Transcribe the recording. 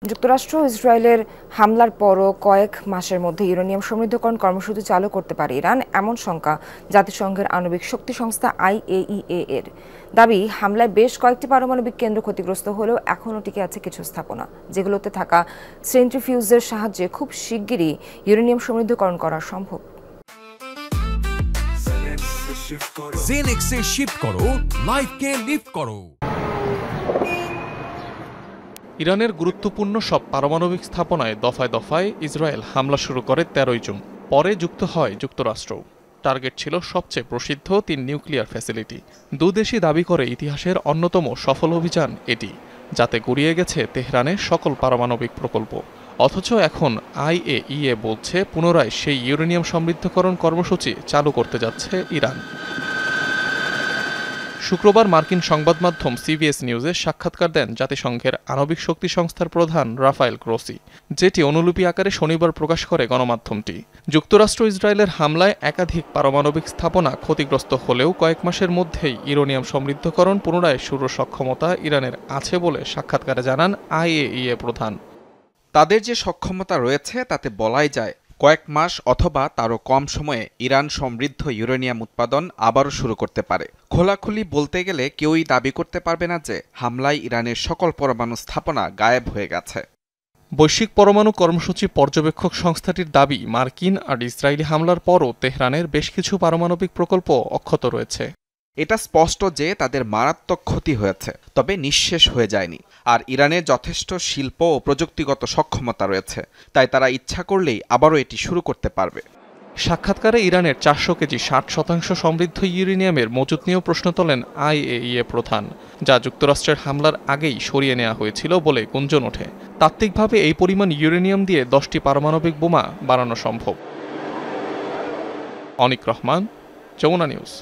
যুক্তরাষ্ট্র ইসরায়েলের হামলার পরও কয়েক মাসের মধ্যে ইউরেনিয়াম সমৃদ্ধকরণ কর্মসূচি চালু করতে পারে ইরান, এমন শঙ্কা জাতিসংঘের আণবিক শক্তি সংস্থা IAEA এর। দাবি, হামলায় বেশ কয়েকটি পারমাণবিক কেন্দ্র ক্ষতিগ্রস্ত হলেও এখনও টিকে আছে কিছু স্থাপনা, যেগুলোতে থাকা সেন্ট্রিফিউজের সাহায্যে খুব শিগগিরই ইউরেনিয়াম সমৃদ্ধকরণ করা সম্ভব। জেনেক্সে শিফট করো, লাইফকে লিফট করো। ইরানের গুরুত্বপূর্ণ সব পারমাণবিক স্থাপনায় দফায় দফায় ইসরায়েল হামলা শুরু করে 13 জুন। পরে যুক্ত হয় যুক্তরাষ্ট্র। টার্গেট ছিল সবচেয়ে প্রসিদ্ধ 3 নিউক্লিয়ার ফ্যাসিলিটি। দুদেশই দাবি করে ইতিহাসের অন্যতম সফল অভিযান এটি, যাতে গুড়িয়ে গেছে তেহরানের সকল পারমাণবিক প্রকল্প। অথচ এখন IAEA বলছে পুনরায় সেই ইউরেনিয়াম সমৃদ্ধকরণ কর্মসূচি চালু করতে যাচ্ছে ইরান। শুক্রবার মার্কিন সংবাদ মাধ্যম CBS নিউজে সাক্ষাৎকার দেন জাতিসংঘের আণবিক শক্তি সংস্থার প্রধান রাফায়েল গ্রোসি, যেটি অনুলিপি আকারে শনিবার প্রকাশ করে গণমাধ্যমটি। যুক্তরাষ্ট্র ইসরায়েলের হামলায় একাধিক পারমাণবিক স্থাপনা ক্ষতিগ্রস্ত হলেও কয়েক মাসের মধ্যেই ইউরেনিয়াম সমৃদ্ধকরণ পুনরায় শুরুর সক্ষমতা ইরানের আছে বলে সাক্ষাৎকারে জানান IAEA প্রধান। তাদের যে সক্ষমতা রয়েছে তাতে বলাই যায় কয়েক মাস অথবা তারও কম সময়ে ইরান সমৃদ্ধ ইউরেনিয়াম উৎপাদন আবারও শুরু করতে পারে। খোলাখুলি বলতে গেলে কেউই দাবি করতে পারবে না যে হামলায় ইরানের সকল পরমাণু স্থাপনা গায়েব হয়ে গেছে। বৈশ্বিক পরমাণু কর্মসূচি পর্যবেক্ষক সংস্থাটির দাবি, মার্কিন আর ইসরায়েলি হামলার পরও তেহরানের বেশ কিছু পারমাণবিক প্রকল্প অক্ষত রয়েছে। এটা স্পষ্ট যে তাদের মারাত্মক ক্ষতি হয়েছে, তবে নিঃশেষ হয়ে যায়নি। আর ইরানের যথেষ্ট শিল্প ও প্রযুক্তিগত সক্ষমতা রয়েছে, তাই তারা ইচ্ছা করলেই আবারও এটি শুরু করতে পারবে। সাক্ষাৎকারে ইরানের 400 কেজি 60% সমৃদ্ধ ইউরেনিয়ামের মজুত নিয়েও প্রশ্ন তোলেন IAEA প্রধান, যা যুক্তরাষ্ট্রের হামলার আগেই সরিয়ে নেওয়া হয়েছিল বলে গুঞ্জন ওঠে। তাত্ত্বিকভাবে এই পরিমাণ ইউরেনিয়াম দিয়ে 10টি পারমাণবিক বোমা বানানো সম্ভব। অনিক রহমান, যমুনা নিউজ।